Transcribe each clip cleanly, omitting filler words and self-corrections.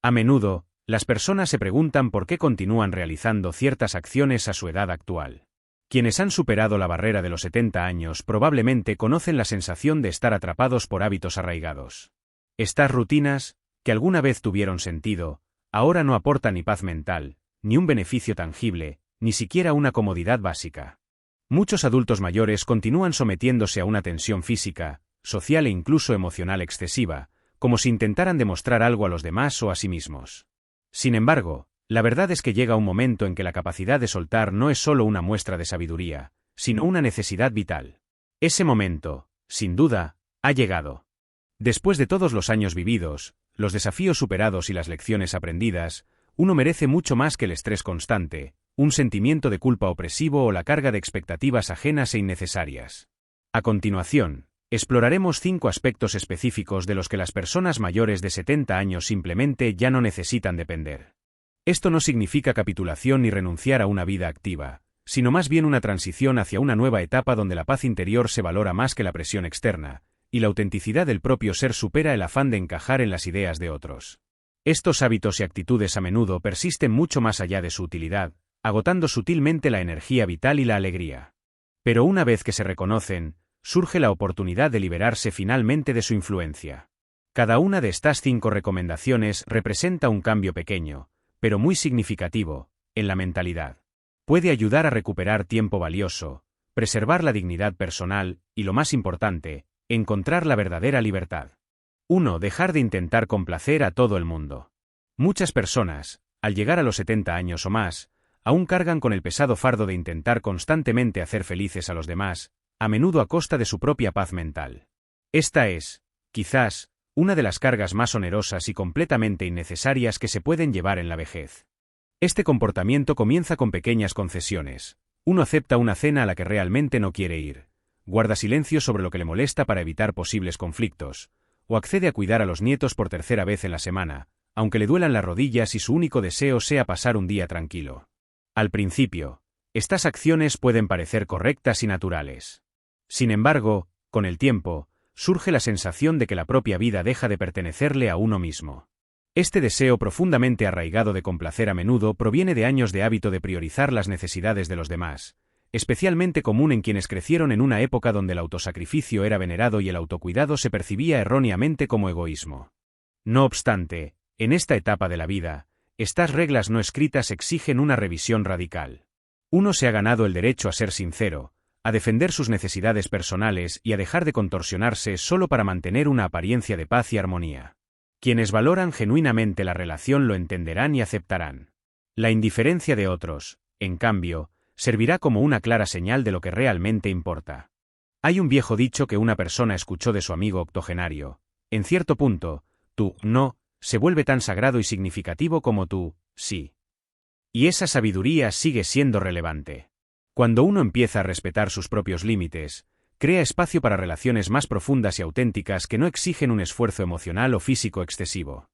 A menudo, las personas se preguntan por qué continúan realizando ciertas acciones a su edad actual. Quienes han superado la barrera de los 70 años probablemente conocen la sensación de estar atrapados por hábitos arraigados. Estas rutinas, que alguna vez tuvieron sentido, ahora no aportan ni paz mental, ni un beneficio tangible, ni siquiera una comodidad básica. Muchos adultos mayores continúan sometiéndose a una tensión física, social e incluso emocional excesiva, como si intentaran demostrar algo a los demás o a sí mismos. Sin embargo, la verdad es que llega un momento en que la capacidad de soltar no es solo una muestra de sabiduría, sino una necesidad vital. Ese momento, sin duda, ha llegado. Después de todos los años vividos, los desafíos superados y las lecciones aprendidas, uno merece mucho más que el estrés constante, un sentimiento de culpa opresivo o la carga de expectativas ajenas e innecesarias. A continuación, exploraremos 5 aspectos específicos de los que las personas mayores de 70 años simplemente ya no necesitan depender. Esto no significa capitulación ni renunciar a una vida activa, sino más bien una transición hacia una nueva etapa donde la paz interior se valora más que la presión externa, y la autenticidad del propio ser supera el afán de encajar en las ideas de otros. Estos hábitos y actitudes a menudo persisten mucho más allá de su utilidad, agotando sutilmente la energía vital y la alegría. Pero una vez que se reconocen, surge la oportunidad de liberarse finalmente de su influencia. Cada una de estas 5 recomendaciones representa un cambio pequeño, pero muy significativo, en la mentalidad. Puede ayudar a recuperar tiempo valioso, preservar la dignidad personal y, lo más importante, encontrar la verdadera libertad. 1. Dejar de intentar complacer a todo el mundo. Muchas personas, al llegar a los 70 años o más, aún cargan con el pesado fardo de intentar constantemente hacer felices a los demás, a menudo a costa de su propia paz mental. Esta es, quizás, una de las cargas más onerosas y completamente innecesarias que se pueden llevar en la vejez. Este comportamiento comienza con pequeñas concesiones. Uno acepta una cena a la que realmente no quiere ir, guarda silencio sobre lo que le molesta para evitar posibles conflictos, o accede a cuidar a los nietos por tercera vez en la semana, aunque le duelan las rodillas y su único deseo sea pasar un día tranquilo. Al principio, estas acciones pueden parecer correctas y naturales. Sin embargo, con el tiempo, surge la sensación de que la propia vida deja de pertenecerle a uno mismo. Este deseo profundamente arraigado de complacer a menudo proviene de años de hábito de priorizar las necesidades de los demás, especialmente común en quienes crecieron en una época donde el autosacrificio era venerado y el autocuidado se percibía erróneamente como egoísmo. No obstante, en esta etapa de la vida, estas reglas no escritas exigen una revisión radical. Uno se ha ganado el derecho a ser sincero, a defender sus necesidades personales y a dejar de contorsionarse solo para mantener una apariencia de paz y armonía. Quienes valoran genuinamente la relación lo entenderán y aceptarán. La indiferencia de otros, en cambio, servirá como una clara señal de lo que realmente importa. Hay un viejo dicho que una persona escuchó de su amigo octogenario: en cierto punto, tu no se vuelve tan sagrado y significativo como tu sí. Y esa sabiduría sigue siendo relevante. Cuando uno empieza a respetar sus propios límites, crea espacio para relaciones más profundas y auténticas que no exigen un esfuerzo emocional o físico excesivo.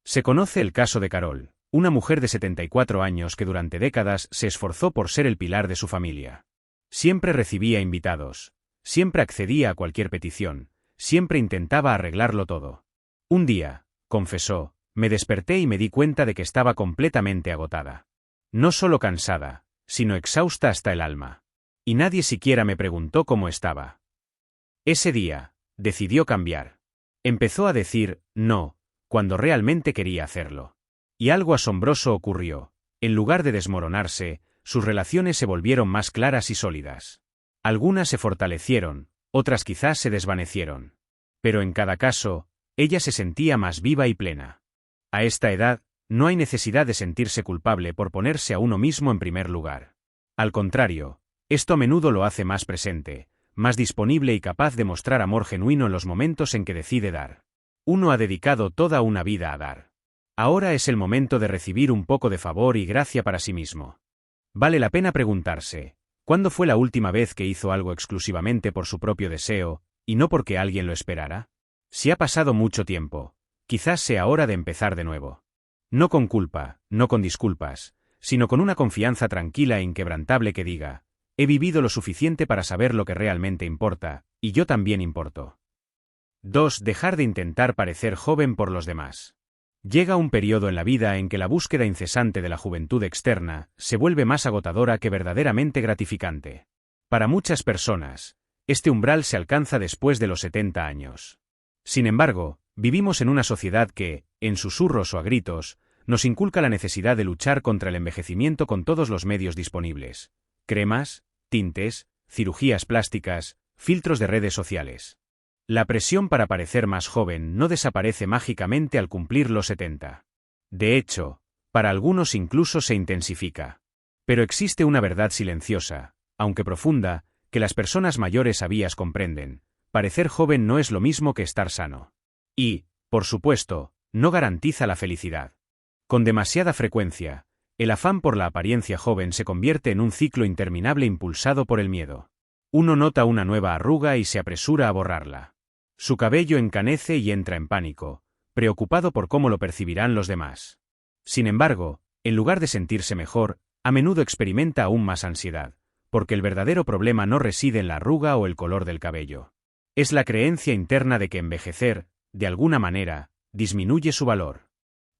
Se conoce el caso de Carol, una mujer de 74 años que durante décadas se esforzó por ser el pilar de su familia. Siempre recibía invitados, siempre accedía a cualquier petición, siempre intentaba arreglarlo todo. Un día, confesó, me desperté y me di cuenta de que estaba completamente agotada. No solo cansada, sino exhausta hasta el alma. Y nadie siquiera me preguntó cómo estaba. Ese día, decidió cambiar. Empezó a decir no, cuando realmente quería hacerlo. Y algo asombroso ocurrió. En lugar de desmoronarse, sus relaciones se volvieron más claras y sólidas. Algunas se fortalecieron, otras quizás se desvanecieron. Pero en cada caso, ella se sentía más viva y plena. A esta edad, no hay necesidad de sentirse culpable por ponerse a uno mismo en primer lugar. Al contrario, esto a menudo lo hace más presente, más disponible y capaz de mostrar amor genuino en los momentos en que decide dar. Uno ha dedicado toda una vida a dar. Ahora es el momento de recibir un poco de favor y gracia para sí mismo. Vale la pena preguntarse, ¿cuándo fue la última vez que hizo algo exclusivamente por su propio deseo, y no porque alguien lo esperara? Si ha pasado mucho tiempo, quizás sea hora de empezar de nuevo. No con culpa, no con disculpas, sino con una confianza tranquila e inquebrantable que diga: he vivido lo suficiente para saber lo que realmente importa, y yo también importo. 2. Dejar de intentar parecer joven por los demás. Llega un periodo en la vida en que la búsqueda incesante de la juventud externa se vuelve más agotadora que verdaderamente gratificante. Para muchas personas, este umbral se alcanza después de los 70 años. Sin embargo, vivimos en una sociedad que, en susurros o a gritos, nos inculca la necesidad de luchar contra el envejecimiento con todos los medios disponibles: cremas, tintes, cirugías plásticas, filtros de redes sociales. La presión para parecer más joven no desaparece mágicamente al cumplir los 70. De hecho, para algunos incluso se intensifica. Pero existe una verdad silenciosa, aunque profunda, que las personas mayores sabías comprenden: parecer joven no es lo mismo que estar sano. Y, por supuesto, no garantiza la felicidad. Con demasiada frecuencia, el afán por la apariencia joven se convierte en un ciclo interminable impulsado por el miedo. Uno nota una nueva arruga y se apresura a borrarla. Su cabello encanece y entra en pánico, preocupado por cómo lo percibirán los demás. Sin embargo, en lugar de sentirse mejor, a menudo experimenta aún más ansiedad, porque el verdadero problema no reside en la arruga o el color del cabello. Es la creencia interna de que envejecer, de alguna manera, disminuye su valor.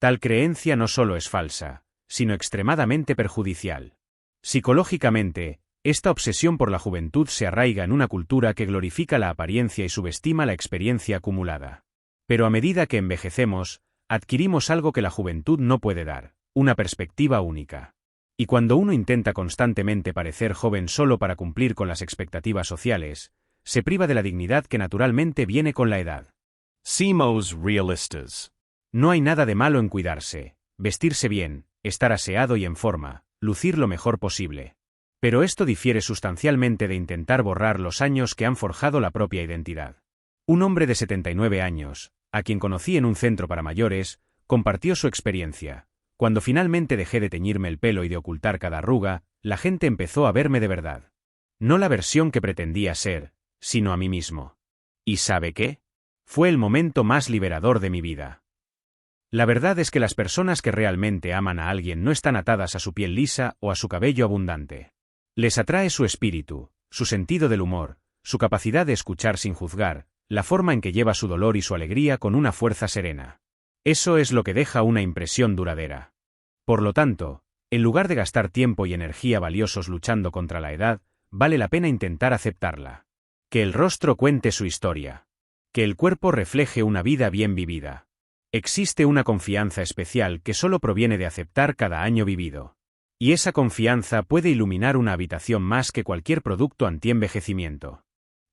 Tal creencia no solo es falsa, sino extremadamente perjudicial. Psicológicamente, esta obsesión por la juventud se arraiga en una cultura que glorifica la apariencia y subestima la experiencia acumulada. Pero a medida que envejecemos, adquirimos algo que la juventud no puede dar: una perspectiva única. Y cuando uno intenta constantemente parecer joven solo para cumplir con las expectativas sociales, se priva de la dignidad que naturalmente viene con la edad. Seamos realistas. No hay nada de malo en cuidarse, vestirse bien, estar aseado y en forma, lucir lo mejor posible. Pero esto difiere sustancialmente de intentar borrar los años que han forjado la propia identidad. Un hombre de 79 años, a quien conocí en un centro para mayores, compartió su experiencia: cuando finalmente dejé de teñirme el pelo y de ocultar cada arruga, la gente empezó a verme de verdad. No la versión que pretendía ser, sino a mí mismo. ¿Y sabe qué? Fue el momento más liberador de mi vida. La verdad es que las personas que realmente aman a alguien no están atadas a su piel lisa o a su cabello abundante. Les atrae su espíritu, su sentido del humor, su capacidad de escuchar sin juzgar, la forma en que lleva su dolor y su alegría con una fuerza serena. Eso es lo que deja una impresión duradera. Por lo tanto, en lugar de gastar tiempo y energía valiosos luchando contra la edad, vale la pena intentar aceptarla. Que el rostro cuente su historia. Que el cuerpo refleje una vida bien vivida. Existe una confianza especial que solo proviene de aceptar cada año vivido. Y esa confianza puede iluminar una habitación más que cualquier producto anti-envejecimiento.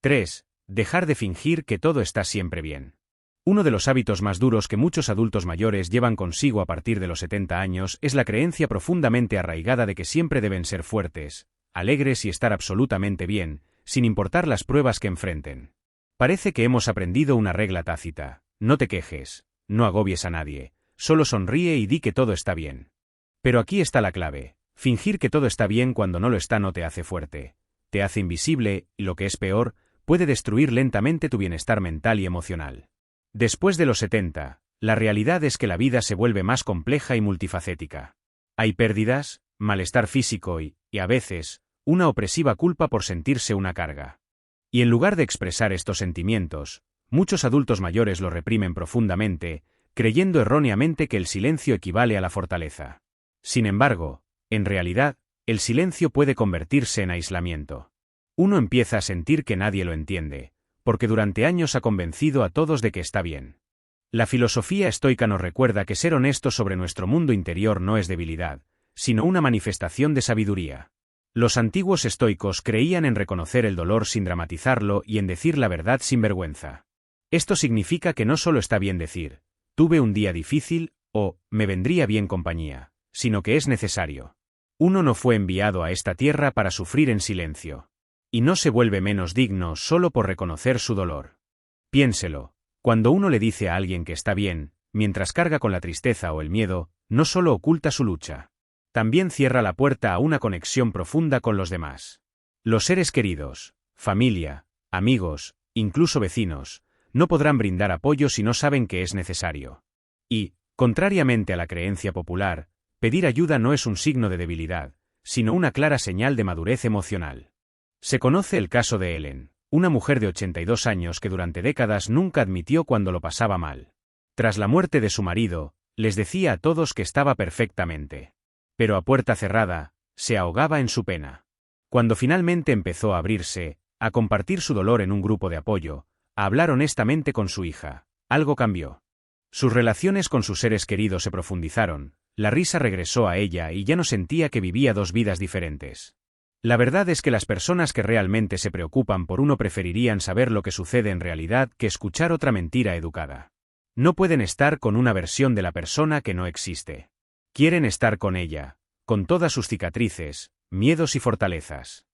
3. Dejar de fingir que todo está siempre bien. Uno de los hábitos más duros que muchos adultos mayores llevan consigo a partir de los 70 años es la creencia profundamente arraigada de que siempre deben ser fuertes, alegres y estar absolutamente bien, sin importar las pruebas que enfrenten. Parece que hemos aprendido una regla tácita: no te quejes, no agobies a nadie, solo sonríe y di que todo está bien. Pero aquí está la clave: fingir que todo está bien cuando no lo está no te hace fuerte, te hace invisible y, lo que es peor, puede destruir lentamente tu bienestar mental y emocional. Después de los 70, la realidad es que la vida se vuelve más compleja y multifacética. Hay pérdidas, malestar físico y, a veces, una opresiva culpa por sentirse una carga. Y en lugar de expresar estos sentimientos, muchos adultos mayores los reprimen profundamente, creyendo erróneamente que el silencio equivale a la fortaleza. Sin embargo, en realidad, el silencio puede convertirse en aislamiento. Uno empieza a sentir que nadie lo entiende, porque durante años ha convencido a todos de que está bien. La filosofía estoica nos recuerda que ser honestos sobre nuestro mundo interior no es debilidad, sino una manifestación de sabiduría. Los antiguos estoicos creían en reconocer el dolor sin dramatizarlo y en decir la verdad sin vergüenza. Esto significa que no solo está bien decir: tuve un día difícil, o me vendría bien compañía, sino que es necesario. Uno no fue enviado a esta tierra para sufrir en silencio. Y no se vuelve menos digno solo por reconocer su dolor. Piénselo: cuando uno le dice a alguien que está bien, mientras carga con la tristeza o el miedo, no solo oculta su lucha, también cierra la puerta a una conexión profunda con los demás. Los seres queridos, familia, amigos, incluso vecinos, no podrán brindar apoyo si no saben que es necesario. Y, contrariamente a la creencia popular, pedir ayuda no es un signo de debilidad, sino una clara señal de madurez emocional. Se conoce el caso de Ellen, una mujer de 82 años que durante décadas nunca admitió cuando lo pasaba mal. Tras la muerte de su marido, Les decía a todos que estaba perfectamente. Pero a puerta cerrada, se ahogaba en su pena. Cuando finalmente empezó a abrirse, a compartir su dolor en un grupo de apoyo, a hablar honestamente con su hija, algo cambió. Sus relaciones con sus seres queridos se profundizaron, la risa regresó a ella y ya no sentía que vivía dos vidas diferentes. La verdad es que las personas que realmente se preocupan por uno preferirían saber lo que sucede en realidad que escuchar otra mentira educada. No pueden estar con una versión de la persona que no existe. Quieren estar con ella, con todas sus cicatrices, miedos y fortalezas.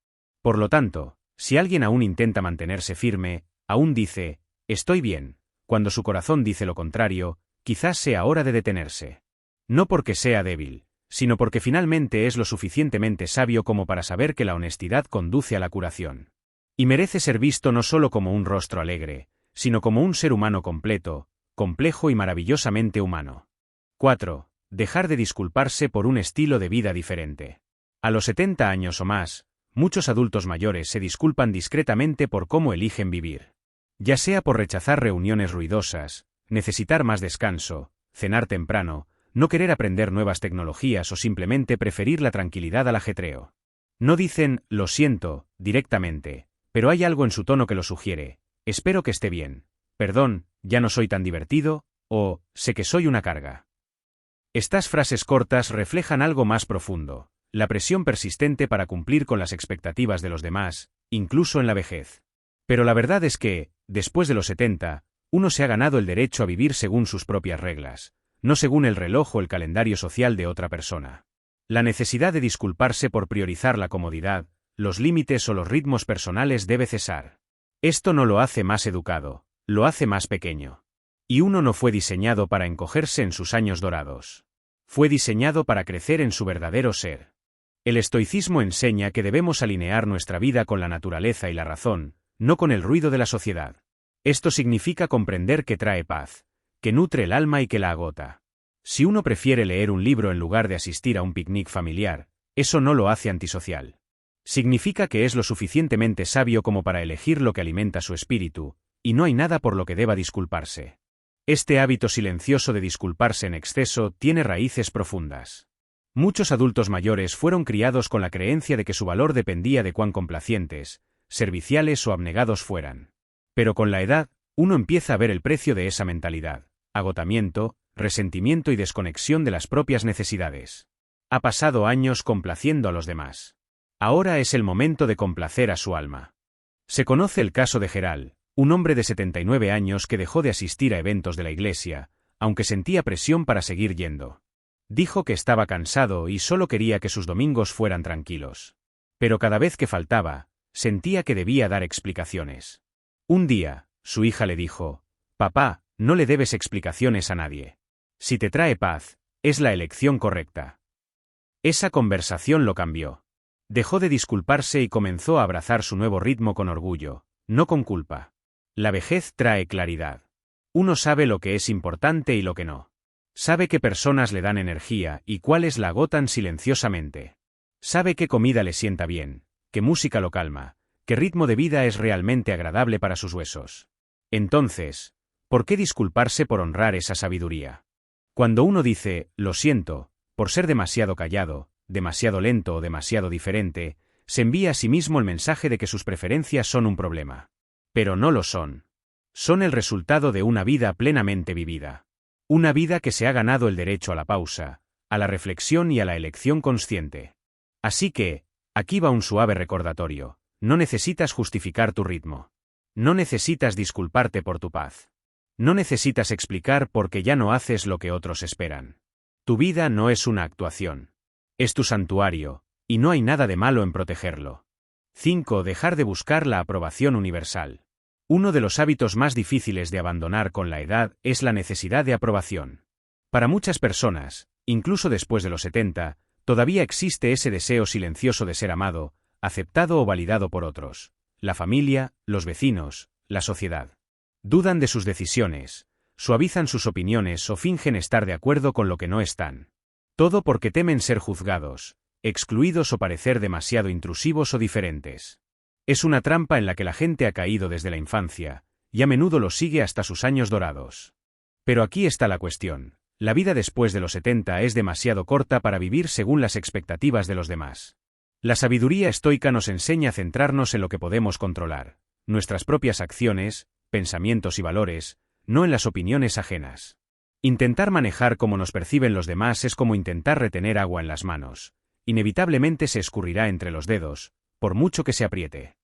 Por lo tanto, si alguien aún intenta mantenerse firme, aún dice, estoy bien, cuando su corazón dice lo contrario, quizás sea hora de detenerse. No porque sea débil, sino porque finalmente es lo suficientemente sabio como para saber que la honestidad conduce a la curación. Y merece ser visto no solo como un rostro alegre, sino como un ser humano completo, complejo y maravillosamente humano. 4. Dejar de disculparse por un estilo de vida diferente. A los 70 años o más, muchos adultos mayores se disculpan discretamente por cómo eligen vivir. Ya sea por rechazar reuniones ruidosas, necesitar más descanso, cenar temprano, no querer aprender nuevas tecnologías o simplemente preferir la tranquilidad al ajetreo. No dicen, lo siento, directamente, pero hay algo en su tono que lo sugiere, espero que esté bien, perdón, ya no soy tan divertido, o, sé que soy una carga. Estas frases cortas reflejan algo más profundo, la presión persistente para cumplir con las expectativas de los demás, incluso en la vejez. Pero la verdad es que, después de los 70, uno se ha ganado el derecho a vivir según sus propias reglas, no según el reloj o el calendario social de otra persona. La necesidad de disculparse por priorizar la comodidad, los límites o los ritmos personales debe cesar. Esto no lo hace más educado, lo hace más pequeño. Y uno no fue diseñado para encogerse en sus años dorados. Fue diseñado para crecer en su verdadero ser. El estoicismo enseña que debemos alinear nuestra vida con la naturaleza y la razón, no con el ruido de la sociedad. Esto significa comprender que trae paz, que nutre el alma y que la agota. Si uno prefiere leer un libro en lugar de asistir a un picnic familiar, eso no lo hace antisocial. Significa que es lo suficientemente sabio como para elegir lo que alimenta su espíritu, y no hay nada por lo que deba disculparse. Este hábito silencioso de disculparse en exceso tiene raíces profundas. Muchos adultos mayores fueron criados con la creencia de que su valor dependía de cuán complacientes, serviciales o abnegados fueran. Pero con la edad, uno empieza a ver el precio de esa mentalidad, agotamiento, resentimiento y desconexión de las propias necesidades. Ha pasado años complaciendo a los demás. Ahora es el momento de complacer a su alma. Se conoce el caso de Gerald, un hombre de 79 años que dejó de asistir a eventos de la iglesia, aunque sentía presión para seguir yendo. Dijo que estaba cansado y solo quería que sus domingos fueran tranquilos. Pero cada vez que faltaba, sentía que debía dar explicaciones. Un día, su hija le dijo, «Papá, no le debes explicaciones a nadie. Si te trae paz, es la elección correcta». Esa conversación lo cambió. Dejó de disculparse y comenzó a abrazar su nuevo ritmo con orgullo, no con culpa. La vejez trae claridad. Uno sabe lo que es importante y lo que no. Sabe qué personas le dan energía y cuáles la agotan silenciosamente. Sabe qué comida le sienta bien, qué música lo calma, qué ritmo de vida es realmente agradable para sus huesos. Entonces, ¿por qué disculparse por honrar esa sabiduría? Cuando uno dice, lo siento, por ser demasiado callado, demasiado lento o demasiado diferente, se envía a sí mismo el mensaje de que sus preferencias son un problema. Pero no lo son. Son el resultado de una vida plenamente vivida. Una vida que se ha ganado el derecho a la pausa, a la reflexión y a la elección consciente. Así que, aquí va un suave recordatorio, no necesitas justificar tu ritmo. No necesitas disculparte por tu paz. No necesitas explicar por qué ya no haces lo que otros esperan. Tu vida no es una actuación. Es tu santuario, y no hay nada de malo en protegerlo. 5. Dejar de buscar la aprobación universal. Uno de los hábitos más difíciles de abandonar con la edad es la necesidad de aprobación. Para muchas personas, incluso después de los 70, todavía existe ese deseo silencioso de ser amado, aceptado o validado por otros, la familia, los vecinos, la sociedad. Dudan de sus decisiones, suavizan sus opiniones o fingen estar de acuerdo con lo que no están. Todo porque temen ser juzgados, excluidos o parecer demasiado intrusivos o diferentes. Es una trampa en la que la gente ha caído desde la infancia, y a menudo lo sigue hasta sus años dorados. Pero aquí está la cuestión. La vida después de los 70 es demasiado corta para vivir según las expectativas de los demás. La sabiduría estoica nos enseña a centrarnos en lo que podemos controlar, nuestras propias acciones, pensamientos y valores, no en las opiniones ajenas. Intentar manejar cómo nos perciben los demás es como intentar retener agua en las manos. Inevitablemente se escurrirá entre los dedos, por mucho que se apriete.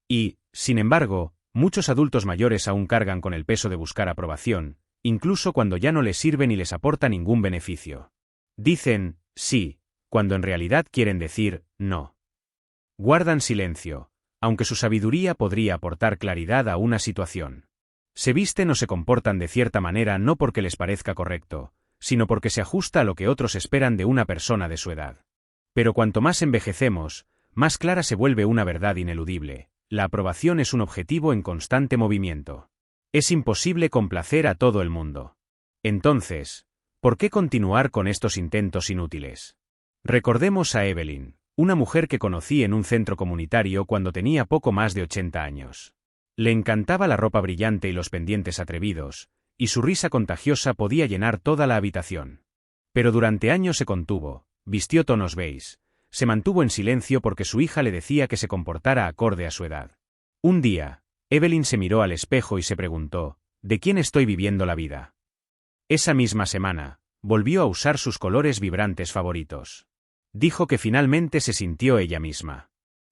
Y, sin embargo, muchos adultos mayores aún cargan con el peso de buscar aprobación, incluso cuando ya no les sirve ni les aporta ningún beneficio. Dicen, sí, cuando en realidad quieren decir, no. Guardan silencio, aunque su sabiduría podría aportar claridad a una situación. Se visten o se comportan de cierta manera no porque les parezca correcto, sino porque se ajusta a lo que otros esperan de una persona de su edad. Pero cuanto más envejecemos, más clara se vuelve una verdad ineludible: la aprobación es un objetivo en constante movimiento. Es imposible complacer a todo el mundo. Entonces, ¿por qué continuar con estos intentos inútiles? Recordemos a Evelyn, una mujer que conocí en un centro comunitario cuando tenía poco más de 80 años. Le encantaba la ropa brillante y los pendientes atrevidos, y su risa contagiosa podía llenar toda la habitación. Pero durante años se contuvo, vistió tonos beige, se mantuvo en silencio porque su hija le decía que se comportara acorde a su edad. Un día, Evelyn se miró al espejo y se preguntó, ¿de quién estoy viviendo la vida? Esa misma semana, volvió a usar sus colores vibrantes favoritos. Dijo que finalmente se sintió ella misma.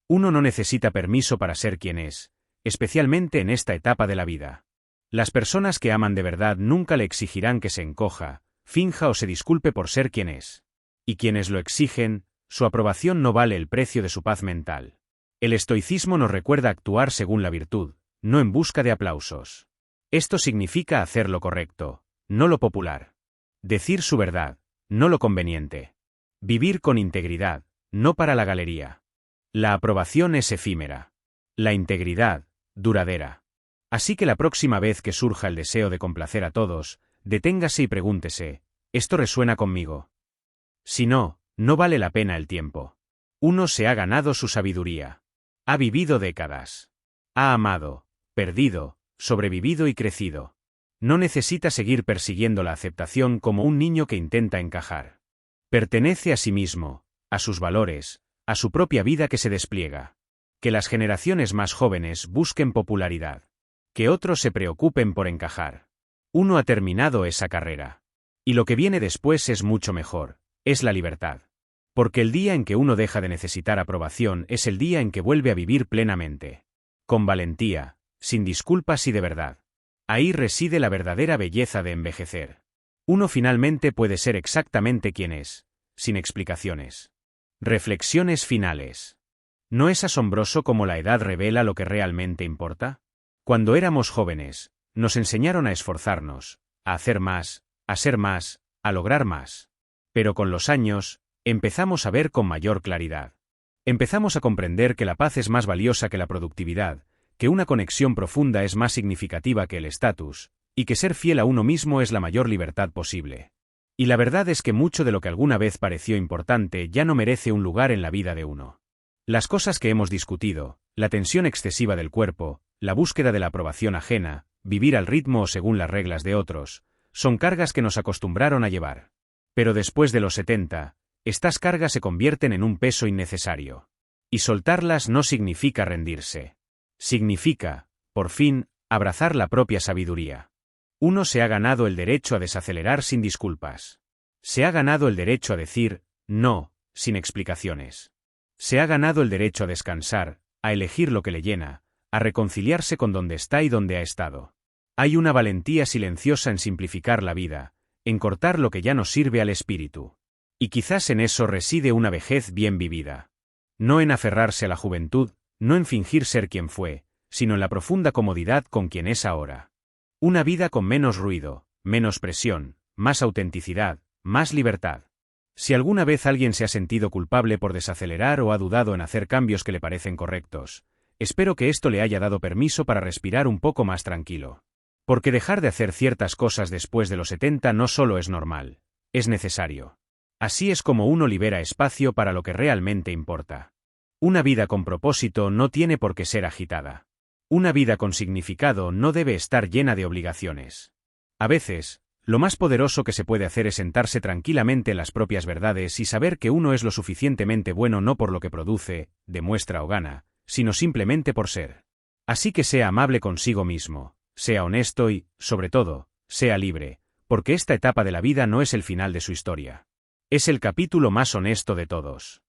Uno no necesita permiso para ser quien es, especialmente en esta etapa de la vida. Las personas que aman de verdad nunca le exigirán que se encoja, finja o se disculpe por ser quien es. Y quienes lo exigen, su aprobación no vale el precio de su paz mental. El estoicismo nos recuerda actuar según la virtud, no en busca de aplausos. Esto significa hacer lo correcto, no lo popular. Decir su verdad, no lo conveniente. Vivir con integridad, no para la galería. La aprobación es efímera. La integridad, duradera. Así que la próxima vez que surja el deseo de complacer a todos, deténgase y pregúntese, ¿esto resuena conmigo? Si no, no vale la pena el tiempo. Uno se ha ganado su sabiduría. Ha vivido décadas. Ha amado, perdido, sobrevivido y crecido. No necesita seguir persiguiendo la aceptación como un niño que intenta encajar. Pertenece a sí mismo, a sus valores, a su propia vida que se despliega. Que las generaciones más jóvenes busquen popularidad. Que otros se preocupen por encajar. Uno ha terminado esa carrera. Y lo que viene después es mucho mejor, es la libertad. Porque el día en que uno deja de necesitar aprobación es el día en que vuelve a vivir plenamente. Con valentía, sin disculpas y de verdad. Ahí reside la verdadera belleza de envejecer. Uno finalmente puede ser exactamente quien es, sin explicaciones. Reflexiones finales. ¿No es asombroso cómo la edad revela lo que realmente importa? Cuando éramos jóvenes, nos enseñaron a esforzarnos, a hacer más, a ser más, a lograr más. Pero con los años, empezamos a ver con mayor claridad. Empezamos a comprender que la paz es más valiosa que la productividad, que una conexión profunda es más significativa que el estatus, y que ser fiel a uno mismo es la mayor libertad posible. Y la verdad es que mucho de lo que alguna vez pareció importante ya no merece un lugar en la vida de uno. Las cosas que hemos discutido, la tensión excesiva del cuerpo, la búsqueda de la aprobación ajena, vivir al ritmo o según las reglas de otros, son cargas que nos acostumbraron a llevar. Pero después de los 70, estas cargas se convierten en un peso innecesario. Y soltarlas no significa rendirse. Significa, por fin, abrazar la propia sabiduría. Uno se ha ganado el derecho a desacelerar sin disculpas. Se ha ganado el derecho a decir no, sin explicaciones. Se ha ganado el derecho a descansar, a elegir lo que le llena, a reconciliarse con donde está y donde ha estado. Hay una valentía silenciosa en simplificar la vida, en cortar lo que ya no sirve al espíritu. Y quizás en eso reside una vejez bien vivida. No en aferrarse a la juventud, no en fingir ser quien fue, sino en la profunda comodidad con quien es ahora. Una vida con menos ruido, menos presión, más autenticidad, más libertad. Si alguna vez alguien se ha sentido culpable por desacelerar o ha dudado en hacer cambios que le parecen correctos, espero que esto le haya dado permiso para respirar un poco más tranquilo. Porque dejar de hacer ciertas cosas después de los 70 no solo es normal, es necesario. Así es como uno libera espacio para lo que realmente importa. Una vida con propósito no tiene por qué ser agitada. Una vida con significado no debe estar llena de obligaciones. A veces, Lo más poderoso que se puede hacer es sentarse tranquilamente en las propias verdades y saber que uno es lo suficientemente bueno no por lo que produce, demuestra o gana, sino simplemente por ser. Así que sea amable consigo mismo, sea honesto y, sobre todo, sea libre, porque esta etapa de la vida no es el final de su historia. Es el capítulo más honesto de todos.